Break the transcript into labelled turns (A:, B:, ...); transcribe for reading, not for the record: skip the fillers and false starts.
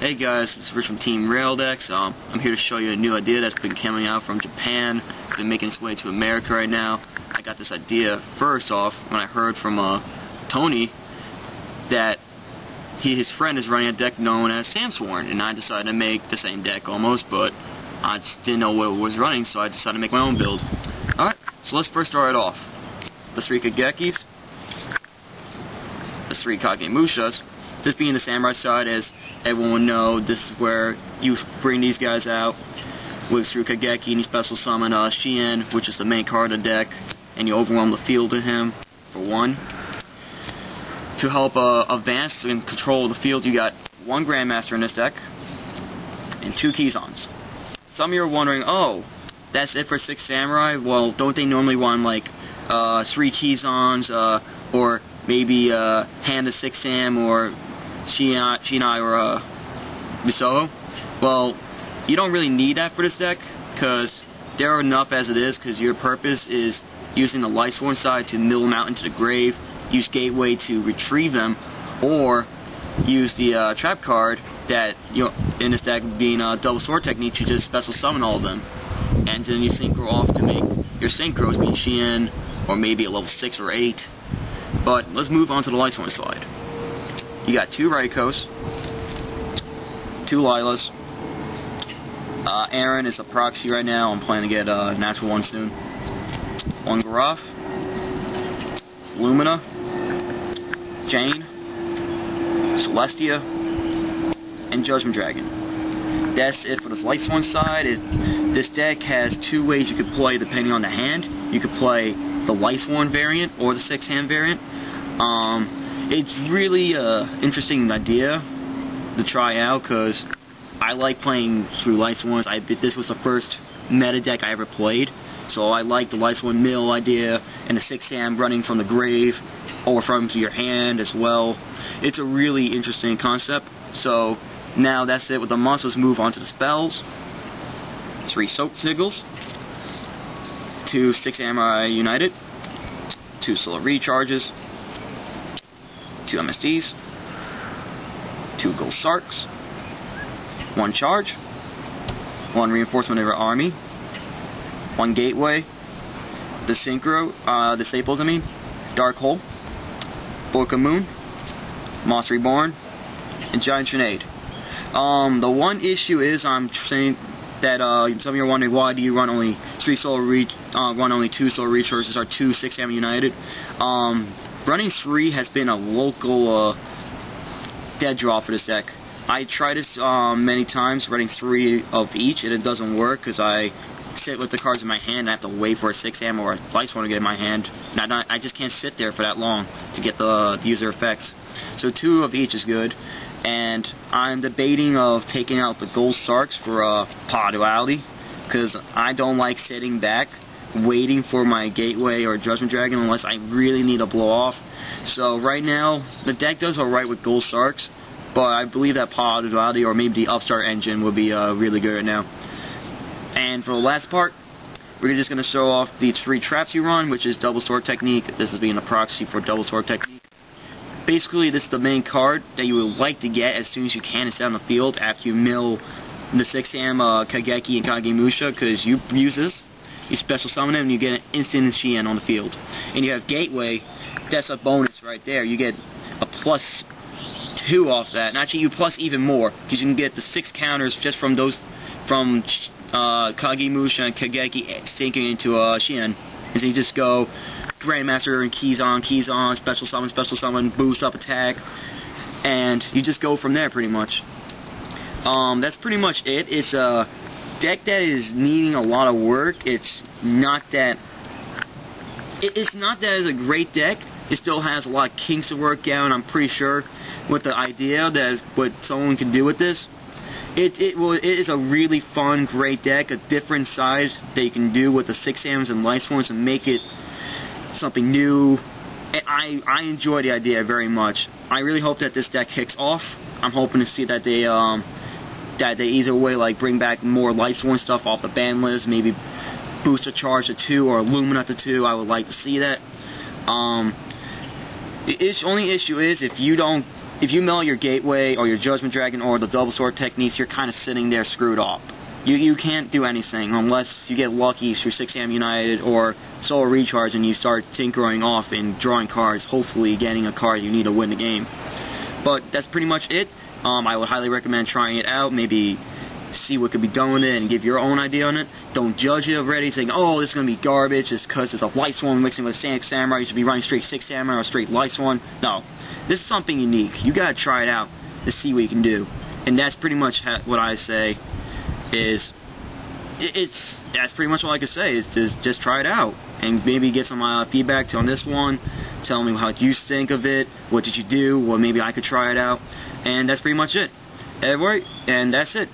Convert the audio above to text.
A: Hey guys, it's Rich from Team Decks. I'm here to show you a new idea that's been coming out from Japan. It's been making its way to America right now. I got this idea first off when I heard from Tony that his friend is running a deck known as Samsworn, and I decided to make the same deck almost, but I just didn't know what it was running, so I decided to make my own build. Alright, so let's first start it off. The 3 Kagekis, the 3 Kagemushas. This being the samurai side, as everyone will know, this is where you bring these guys out with through Kageki and you special summon Shien, which is the main card of the deck, and you overwhelm the field to him for 1. To help advance and control the field, you got 1 Grandmaster in this deck and 2 Kizons. Some of you are wondering, oh, that's it for 6 samurai? Well, don't they normally want like 3 Kizons or maybe hand the 6 Sam or Shinai or Misoho? Well, you don't really need that for this deck, because there are enough as it is, because your purpose is using the Lightsworn side to mill them out into the grave, use Gateway to retrieve them, or use the trap card that, you know, in this deck being a double sword technique, you just special summon all of them. And then you synchro off to make your synchros, being Shien, or maybe a level 6 or 8. But let's move on to the Lightsworn side. You got 2 Raikos, 2 Lilas. Aaron is a proxy right now. I'm planning to get a natural 1 soon. 1 Garaf, Lumina, Jane, Celestia, and Judgment Dragon. That's it for this Lightsworn side. This deck has 2 ways you could play depending on the hand. You could play the Lightsworn variant or the 6-hand variant. It's really an interesting idea to try out, because I like playing through Lightsworns. This was the first meta deck I ever played, so I like the Lightsworn mill idea and the 6-hand running from the grave or from your hand as well. It's a really interesting concept. So now that's it with the monsters. Move on to the spells. 3 Soap Sigils, 2 6 Samurai United, 2 Solar Recharges, 2 MSDs, 2 Gold Sarks, 1 Charge, 1 Reinforcement of your army, 1 Gateway, the Synchro, the Staples Dark Hole, Book of Moon, Moss Reborn, and Giant Grenade. The one issue is I'm saying that some of you are wondering, why do you run only 2 Solar Recharges or 2 6 Samurai United? Running 3 has been a local dead draw for this deck. I tried this many times, running 3 of each, and it doesn't work, because I sit with the cards in my hand and I have to wait for a 6 Sam or a Lightsworn to get in my hand. And I just can't sit there for that long to get the user effects. So 2 of each is good. And I'm debating of taking out the Gold Sarks for Power Duality, because I don't like sitting back waiting for my Gateway or Judgment Dragon unless I really need a blow off. So right now the deck does alright with Gold Sarks, but I believe that Power Duality or maybe the Upstart engine would be really good right now. And for the last part, we're just going to show off the 3 traps you run, which is Double Sword Technique. This is being a proxy for Double Sword Technique. Basically, this is the main card that you would like to get as soon as you can and set on the field after you mill the 6-Sam Kageki and Kagemusha, because you use this, you special summon them, and you get an instant Shien on the field. And you have Gateway, that's a bonus right there. You get a +2 off that, and actually you plus even more, because you can get the 6 counters just from those, from Kagemusha and Kageki sinking into Shien. And so you just go Grandmaster and Kizon, special summon, boost up attack, and you just go from there pretty much. That's pretty much it. It's a deck that is needing a lot of work. It's not that it's a great deck. It still has a lot of kinks to work out, and I'm pretty sure with the idea that is what someone can do with this. It is a really fun, great deck, a different side that you can do with the 6 Sams and Lightsworns and make it something new. I enjoy the idea very much. I really hope that this deck kicks off. I'm hoping to see that they either way like bring back more Lightsworn stuff off the ban list, maybe boost a charge to 2 or Lumina to 2. I would like to see that. The only issue is if you don't if you mill your Gateway or your Judgment Dragon or the double sword techniques, you're kind of sitting there screwed up. You can't do anything unless you get lucky through 6am United or Solar Recharge and you start tinkering off and drawing cards, hopefully getting a card you need to win the game. But that's pretty much it. I would highly recommend trying it out, maybe see what could be done with it and give your own idea on it. Don't judge it already saying, oh, this is going to be garbage just because it's a Light Swan mixing with a Sonic Samurai, you should be running straight 6 Samurai or straight Light Swan. No, this is something unique. You got to try it out to see what you can do. And that's pretty much what I say is, that's pretty much all I can say is just try it out and maybe get some feedback on this one. Tell me how you think of it, what did you do, well maybe I could try it out, and that's pretty much it. Alright, and that's it.